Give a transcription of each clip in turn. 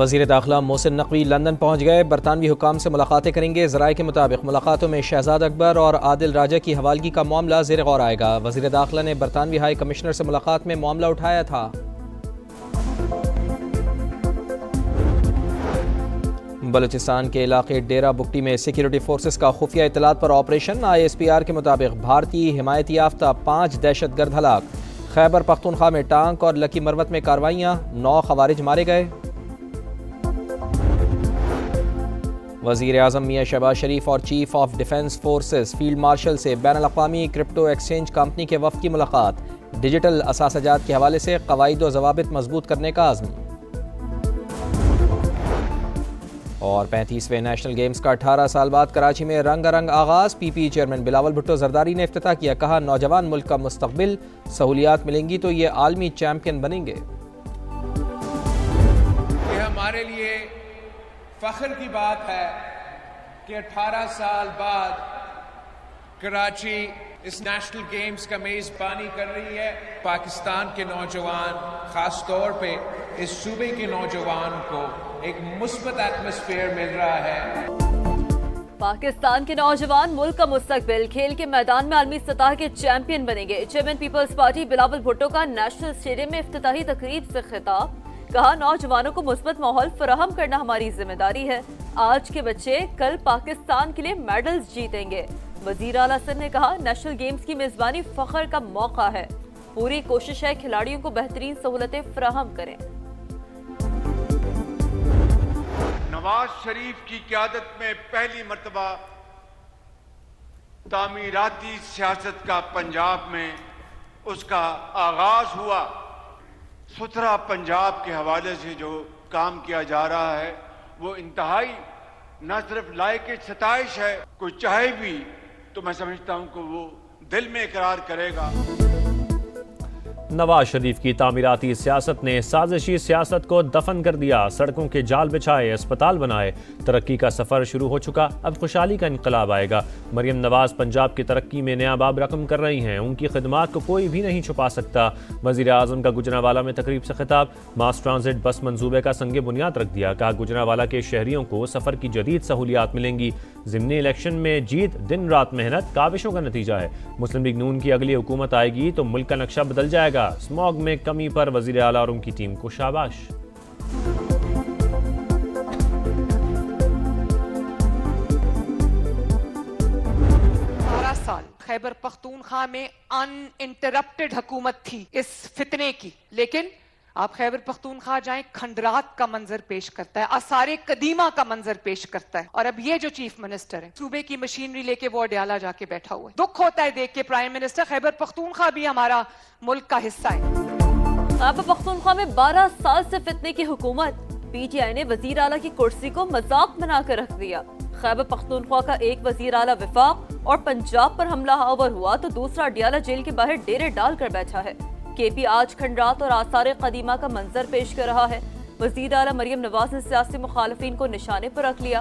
وزیر داخلہ محسن نقوی لندن پہنچ گئے، برطانوی حکام سے ملاقاتیں کریں گے۔ ذرائع کے مطابق ملاقاتوں میں شہزاد اکبر اور عادل راجہ کی حوالگی کا معاملہ زیر غور آئے گا۔ وزیر داخلہ نے برطانوی ہائی کمشنر سے ملاقات میں معاملہ اٹھایا تھا۔ بلوچستان کے علاقے ڈیرہ بگٹی میں سیکیورٹی فورسز کا خفیہ اطلاعات پر آپریشن۔ ISPR کے مطابق بھارتی حمایت یافتہ 5 دہشت گرد ہلاک۔ خیبر پختونخوا میں ٹانک اور لکی مروت میں کارروائیاں، 9 خوارج مارے گئے۔ وزیر اعظم میاں شہباز شریف اور chief of defence forces field marshal سے بین الاقوامی کرپٹو ایکسچینج کمپنی کے وفد کی ملاقات۔ ڈیجیٹل اثاثہ جات کے حوالے سے قواعد و ضوابط مضبوط کرنے کا عزم۔ اور 35ویں نیشنل گیمز کا 18 سال بعد کراچی میں رنگ آغاز۔ PPE چیئرمین بلاول بھٹو زرداری نے افتتاح کیا، کہا نوجوان ملک کا مستقبل، سہولیات ملیں گی تو یہ عالمی چیمپئن بنیں گے۔ یہ ہمارے لیے فخر کی بات ہے کہ 18 سال بعد کراچی اس نیشنل گیمز کا میزبانی کر رہی ہے۔ پاکستان کے نوجوان، خاص طور پہ اس صوبے کے نوجوان کو ایک مثبت ایٹماسفیئر مل رہا ہے۔ پاکستان کے نوجوان ملک کا مستقبل، کھیل کے میدان میں عالمی سطح کے چیمپئن بنیں گے۔ Chairman peoples party Bilawal Bhutto کا نیشنل اسٹیڈیم میں افتتاحی تقریب سے خطاب، کہا نوجوانوں کو مثبت ماحول فراہم کرنا ہماری ذمہ داری ہے۔ آج کے بچے کل پاکستان کے لیے میڈلز جیتیں گے۔ وزیر اعلیٰ سندھ نے کہا نیشنل گیمز کی میزبانی فخر کا موقع ہے، پوری کوشش ہے کھلاڑیوں کو بہترین سہولتیں فراہم کریں۔ نواز شریف کی قیادت میں پہلی مرتبہ تعمیراتی سیاست کا پنجاب میں اس کا آغاز ہوا۔ ستھرا پنجاب کے حوالے سے جو کام کیا جا رہا ہے وہ انتہائی نہ صرف لائق ستائش ہے، کوئی چاہے بھی تو میں سمجھتا ہوں کہ وہ دل میں اقرار کرے گا۔ نواز شریف کی تعمیراتی سیاست نے سازشی سیاست کو دفن کر دیا، سڑکوں کے جال بچھائے، اسپتال بنائے، ترقی کا سفر شروع ہو چکا، اب خوشحالی کا انقلاب آئے گا۔ مریم نواز پنجاب کی ترقی میں نیا باب رقم کر رہی ہیں، ان کی خدمات کو کوئی بھی نہیں چھپا سکتا۔ وزیر اعظم کا گجرانوالہ میں تقریب سے خطاب، ماس ٹرانزٹ بس منصوبے کا سنگ بنیاد رکھ دیا، کہا گجرانوالہ کے شہریوں کو سفر کی جدید سہولیات ملیں گی۔ ضمنی الیکشن میں جیت دن رات محنت کاوشوں کا نتیجہ ہے، مسلم لیگ نون کی اگلی حکومت آئے گی تو ملک کا نقشہ بدل جائے گا۔ اسموگ میں کمی پر وزیر اعلیٰ اور ان کی ٹیم کو شاباش۔ 12 سال خیبر پختونخوا میں ان انٹرپٹڈ حکومت تھی اس فتنے کی، لیکن آپ خیبر پختونخوا جائیں، کھنڈرات کا منظر پیش کرتا ہے، آثار قدیمہ کا منظر پیش کرتا ہے۔ اور اب یہ جو چیف منسٹر ہے صوبے کی مشینری لے کے وہ اڈیالہ جا کے بیٹھا ہوا ہے۔ دکھ ہوتا ہے دیکھ کے پرائم منسٹر، خیبر پختونخوا بھی ہمارا ملک کا حصہ ہے۔ خیبر پختونخوا میں 12 سال سے فتنے کی حکومت، PTI نے وزیر اعلیٰ کی کرسی کو مذاق بنا کر رکھ دیا۔ خیبر پختونخوا کا ایک وزیر اعلیٰ وفاق اور پنجاب پر حملہ آور ہوا تو دوسرا اڈیالہ جیل کے باہر ڈیرے ڈال کر بیٹھا ہے۔ KP آج کھنڈرات اور آثار قدیمہ کا منظر پیش کر رہا ہے۔ وزیر اعلیٰ مریم نواز نے سیاسی مخالفین کو نشانے پر رکھ لیا،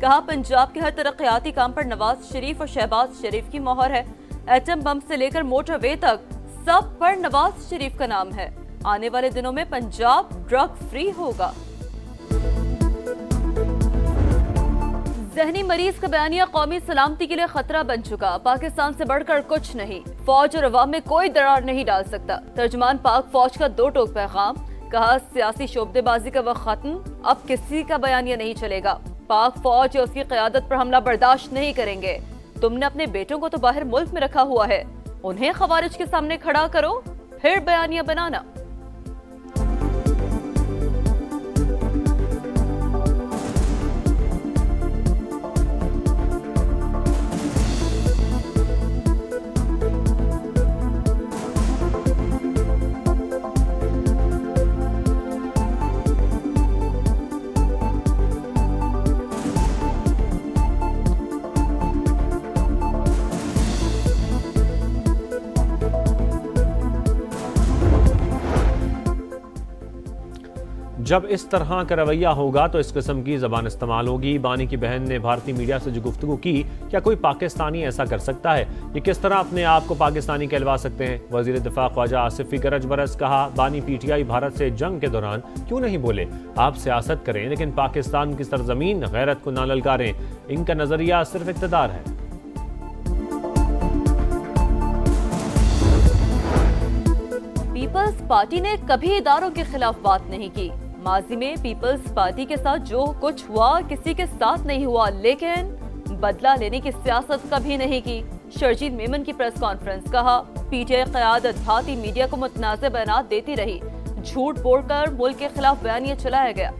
کہا پنجاب کے ہر ترقیاتی کام پر نواز شریف اور شہباز شریف کی مہر ہے۔ ایٹم بم سے لے کر موٹر وے تک سب پر نواز شریف کا نام ہے۔ آنے والے دنوں میں پنجاب ڈرگ فری ہوگا۔ ذہنی مریض کا بیانیہ قومی سلامتی کے لیے خطرہ بن چکا، پاکستان سے بڑھ کر کچھ نہیں، فوج اور عوام میں کوئی درار نہیں ڈال سکتا۔ ترجمان پاک فوج کا 2 ٹوک پیغام، کہا سیاسی شعبدے بازی کا وقت ختم، اب کسی کا بیانیہ نہیں چلے گا، پاک فوج یا اس کی قیادت پر حملہ برداشت نہیں کریں گے۔ تم نے اپنے بیٹوں کو تو باہر ملک میں رکھا ہوا ہے، انہیں خوارج کے سامنے کھڑا کرو، پھر بیانیہ بنانا۔ جب اس طرح کا رویہ ہوگا تو اس قسم کی زبان استعمال ہوگی۔ بانی کی بہن نے بھارتی میڈیا سے جو گفتگو کی، کیا کوئی پاکستانی ایسا کر سکتا ہے؟ یہ کس طرح اپنے آپ کو پاکستانی کہلوا سکتے ہیں؟ وزیر دفاع خواجہ آصف بھی گرج برس، کہا بانی پی ٹی آئی بھارت سے جنگ کے دوران کیوں نہیں بولے؟ آپ سیاست کریں لیکن پاکستان کی سرزمین غیرت کو نہ للکاریں، ان کا نظریہ صرف اقتدار ہے۔ پیپلز پارٹی نے کبھی اداروں کے خلاف بات نہیں کی۔ ماضی میں پیپلز پارٹی کے ساتھ جو کچھ ہوا کسی کے ساتھ نہیں ہوا، لیکن بدلہ لینے کی سیاست کبھی نہیں کی۔ شرجیل میمن کی پریس کانفرنس، کہا پی ٹی آئی قیادت بھارتی میڈیا کو متنازع بیانات دیتی رہی، جھوٹ بول کر ملک کے خلاف بیانیہ چلایا گیا۔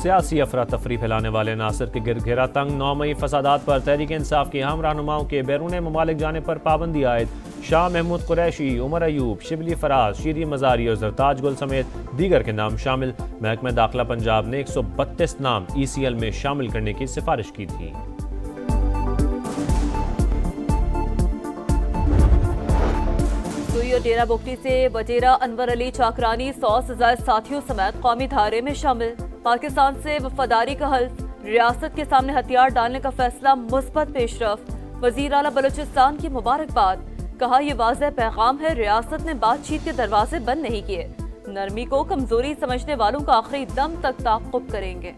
سیاسی افراتفری پھیلانے والے ناصر کے گرد گھیرا تنگ، 9 مئی فسادات پر تحریک انصاف کے اہم رہنماؤں کے بیرون ممالک جانے پر پابندی عائد۔ شاہ محمود قریشی، عمر ایوب، شبلی فراز، شیری مزاری اور زرتاج گل سمیت دیگر کے نام شامل۔ محکمہ داخلہ پنجاب نے 132 نام ای سی ایل میں شامل کرنے کی سفارش کی تھی۔ سوئی اور ڈیرہ بگٹی سے وزیرہ انور علی چاکرانی 100 سے زائد ساتھیوں سمیت قومی دھارے میں شامل۔ پاکستان سے وفاداری کا حلف، ریاست کے سامنے ہتھیار ڈالنے کا فیصلہ مثبت پیش رفت۔ وزیر اعلیٰ بلوچستان کی مبارکباد، کہا یہ واضح پیغام ہے ریاست نے بات چیت کے دروازے بند نہیں کیے، نرمی کو کمزوری سمجھنے والوں کا آخری دم تک تعاقب کریں گے۔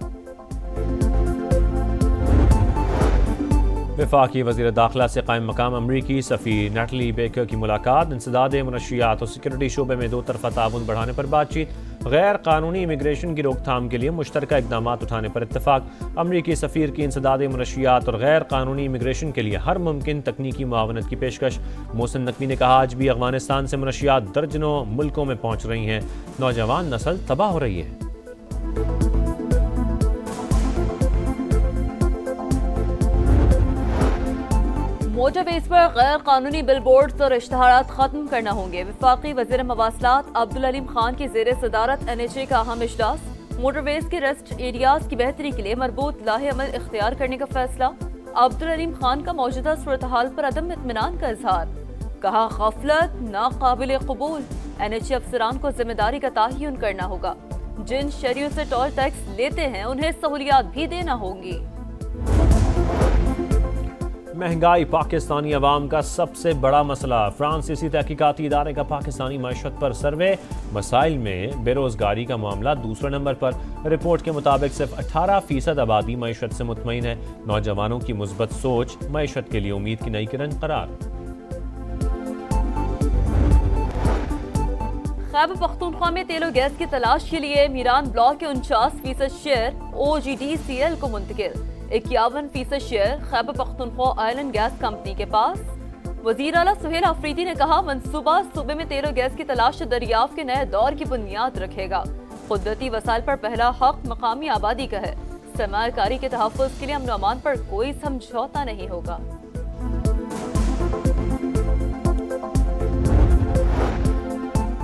وفاقی وزیر داخلہ سے قائم مقام امریکی سفیر نیٹلی بیکر کی ملاقات، انسداد منشیات اور سیکورٹی شعبے میں دو طرفہ تعاون بڑھانے پر بات چیت، غیر قانونی امیگریشن کی روک تھام کے لیے مشترکہ اقدامات اٹھانے پر اتفاق۔ امریکی سفیر کی انسداد منشیات اور غیر قانونی امیگریشن کے لیے ہر ممکن تکنیکی معاونت کی پیشکش۔ محسن نقوی نے کہا آج بھی افغانستان سے منشیات درجنوں ملکوں میں پہنچ رہی ہیں، نوجوان نسل تباہ ہو رہی ہے۔ موٹر ویز پر غیر قانونی بل بورڈز اور اشتہارات ختم کرنا ہوں گے۔ وفاقی وزیر مواصلات عبدالعلیم خان کی زیر صدارت NHA کا اہم اجلاس، موٹر ویز کے ریسٹ ایریاز کی بہتری کے لیے مربوط لاہ عمل اختیار کرنے کا فیصلہ۔ عبدالعلیم خان کا موجودہ صورتحال پر عدم اطمینان کا اظہار، کہا غفلت ناقابل قبول، NHA افسران کو ذمہ داری کا تعین کرنا ہوگا، جن شہریوں سے ٹول ٹیکس لیتے ہیں انہیں سہولیات بھی دینا ہوں گی۔ مہنگائی پاکستانی عوام کا سب سے بڑا مسئلہ، فرانسیسی تحقیقاتی ادارے کا پاکستانی معیشت پر سروے، مسائل میں بے روزگاری کا معاملہ دوسرے نمبر پر۔ رپورٹ کے مطابق صرف 18% آبادی معیشت سے مطمئن ہے، نوجوانوں کی مثبت سوچ معیشت کے لیے امید کی نئی کرن قرار۔ خیبر پختونخوا میں تیل و گیس کی تلاش کے لیے میران بلاک کے 49% شیئر OGDCL کو منتقل، 51% share Khyber Pakhtunkhwa oil and gas company کے پاس۔ وزیر اعلیٰ سہیل آفریدی نے کہا منصوبہ صوبے میں تیل و گیس کی تلاش دریافت کے نئے دور کی بنیاد رکھے گا، قدرتی وسائل پر پہلا حق مقامی آبادی کا ہے، سرمایہ کاری کے تحفظ کے لیے امن و امان پر کوئی سمجھوتا نہیں ہوگا۔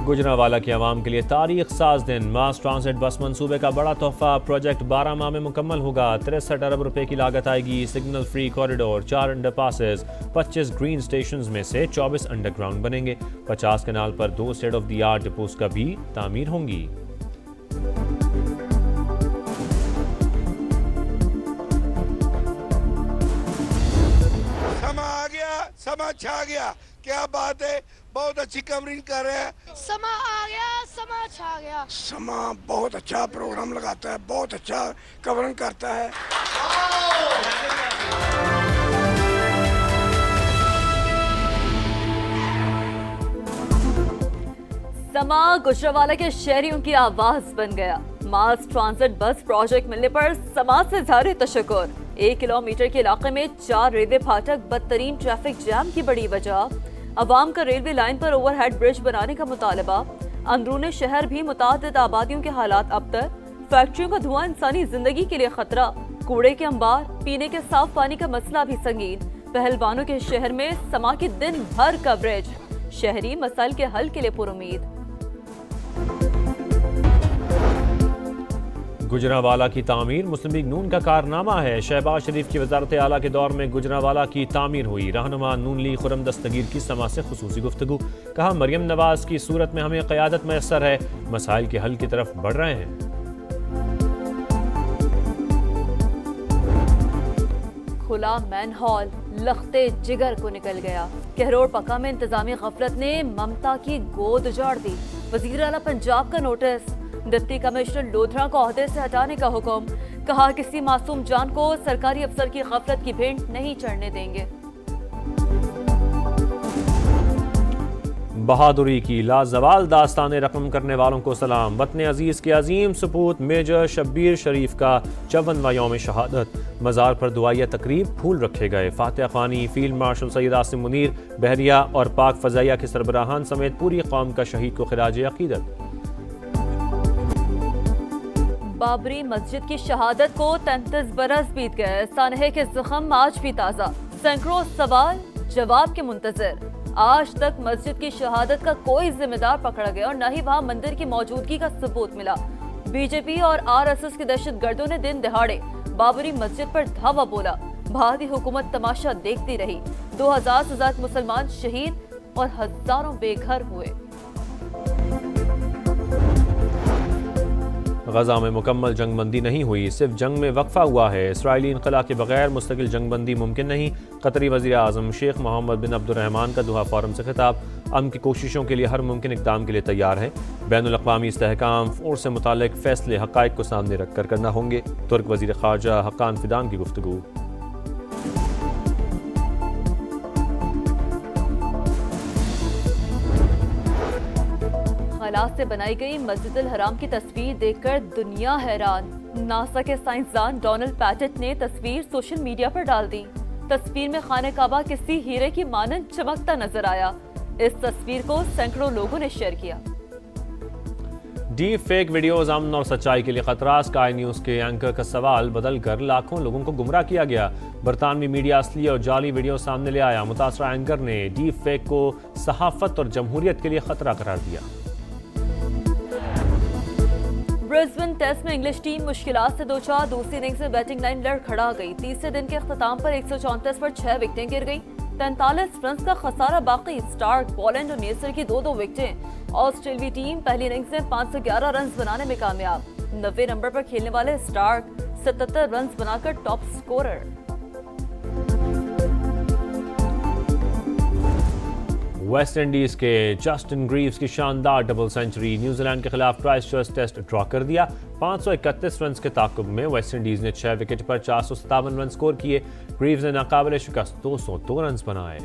گجرانوالہ کے عوام کے لیے تاریخ ساز دن، ماس ٹرانزٹ بس منصوبے کا بڑا تحفہ، پروجیکٹ 12 ماہ میں مکمل ہوگا، 63 ارب روپے کی لاگت آئے گی، signal free corridor, 4 under passes, 25 green stations میں سے 24 انڈر گراؤنڈ بنیں گے، 50 کنال پر 2 state of the art deposits کا بھی تعمیر ہوں گی۔ سما آ گیا، سما چھا گیا، کیا بات ہے، بہت اچھی کورنگ کر رہے ہیں۔ سما آ گیا، سما چھا گیا۔ سما بہت اچھا پروگرام لگاتا ہے، بہت اچھا کورنگ کرتا ہے۔ سما گجرانوالہ کے شہریوں کی آواز بن گیا، ماس ٹرانزٹ بس پروجیکٹ ملنے پر سما سے اظہار تشکر۔ 1 کلومیٹر کے علاقے میں 4 ریلوے پھاٹک بدترین ٹریفک جام کی بڑی وجہ، عوام کا ریلوے لائن پر اوور ہیڈ برج بنانے کا مطالبہ، اندرون شہر بھی متعدد آبادیوں کے حالات ابتر، فیکٹریوں کا دھواں انسانی زندگی کے لیے خطرہ، کوڑے کے انبار، پینے کے صاف پانی کا مسئلہ بھی سنگین، پہلوانوں کے شہر میں سما کی دن بھر کوریج، شہری مسائل کے حل کے لیے پر امید۔ گجرانوالہ کی تعمیر مسلم لیگ نون کا کارنامہ ہے. شہباز شریف کی وزارت اعلیٰ کے دور میں گجرانوالہ کی تعمیر ہوئی. رہنما نون لیگ خرم دستگیر کی سما سے خصوصی گفتگو. کہا مریم نواز کی صورت میں ہمیں قیادت میسر ہے, مسائل کے حل کی طرف بڑھ رہے ہیں. کھلا مین ہال لختے جگر کو نکل گیا. کہروڑ پکا میں انتظامی غفلت نے ممتا کی گود اجاڑ دی. وزیر اعلیٰ پنجاب کا نوٹس, ڈپٹی کمشنر لودھرا کو عہدے سے ہٹانے کا حکم. کہا کسی معصوم جان کو سرکاری افسر کی غفلت کی بھینٹ نہیں چڑھنے دیں گے. بہادری کی لازوال داستانیں رقم کرنے والوں کو سلام. وطن عزیز کے عظیم سپوت میجر شبیر شریف کا 54واں یوم شہادت. مزار پر دعائیہ تقریب پھول رکھے گئے. فاتح خوانی, فیلڈ مارشل سید عاصم منیر, بحریہ اور پاک فضائیہ کے سربراہان سمیت پوری قوم کا شہید کو خراج عقیدت. بابری مسجد کی شہادت کو 33 برس بیت گئے. سانحے کے زخم آج بھی تازہ. سینکڑوں سوال جواب کے منتظر. آج تک مسجد کی شہادت کا کوئی ذمہ دار پکڑا گیا اور نہ ہی وہاں مندر کی موجودگی کا ثبوت ملا. بی جے پی اور RSS کے دہشت گردوں نے دن دہاڑے بابری مسجد پر دھاوا بولا. بھارتی حکومت تماشا دیکھتی رہی. 2000 سے زائد مسلمان شہید اور ہزاروں بے گھر ہوئے. غزہ میں مکمل جنگ بندی نہیں ہوئی, صرف جنگ میں وقفہ ہوا ہے. اسرائیلی انخلا کے بغیر مستقل جنگ بندی ممکن نہیں. قطری وزیر اعظم شیخ محمد بن عبد الرحمن کا دوحہ فورم سے خطاب. امن کی کوششوں کے لیے ہر ممکن اقدام کے لیے تیار ہے. بین الاقوامی استحکام فورس سے متعلق فیصلے حقائق کو سامنے رکھ کر کرنا ہوں گے. ترک وزیر خارجہ حقان فیدان کی گفتگو. خلا سے بنائی گئی مسجد الحرام کی تصویر دیکھ کر دنیا حیران. ناسا کے سائنسدان ڈونلڈ پیٹٹ نے تصویر سوشل میڈیا پر ڈال دی. تصویر میں خانہ کعبہ کسی ہیرے کی مانند چمکتا نظر آیا. اس تصویر کو سینکڑوں لوگوں نے شیئر کیا. ڈیپ فیک ویڈیوز امن اور سچائی کے لیے خطرہ. اسکائی نیوز کے اینکر کا سوال بدل کر لاکھوں لوگوں کو گمراہ کیا گیا. برطانوی میڈیا اصلی اور جعلی ویڈیو سامنے لے آیا. متاثرہ اینکر نے ڈیپ فیک کو صحافت اور جمہوریت کے لیے خطرہ قرار دیا. برسبن ٹیسٹ میں انگلش ٹیم مشکلات سے دوچار. دوسری اننگز میں بیٹنگ لائن لڑ کھڑا گئی. تیسرے دن کے اختتام پر 134 پر 6 وکٹیں گر گئیں. 43 رنز کا خسارہ باقی. سٹارک, بالینڈ اور نیسر کی 2 وکٹیں. آسٹریلوی ٹیم پہلی اننگز میں 511 رنز بنانے میں کامیاب. 90 نمبر پر کھیلنے والے سٹارک 77 رنز بنا کر ٹاپ سکورر. ویسٹ انڈیز کے جسٹن گریوز کی شاندار ڈبل سینچری. نیوزی لینڈ کے خلاف کرائسٹ چرچ ٹیسٹ ڈرا کر دیا. 531 رنز کے تعاقب میں ویسٹ انڈیز نے 6 وکٹ پر 457 رن سکور کیے. گریوز نے ناقابل شکست 202 رنز بنائے.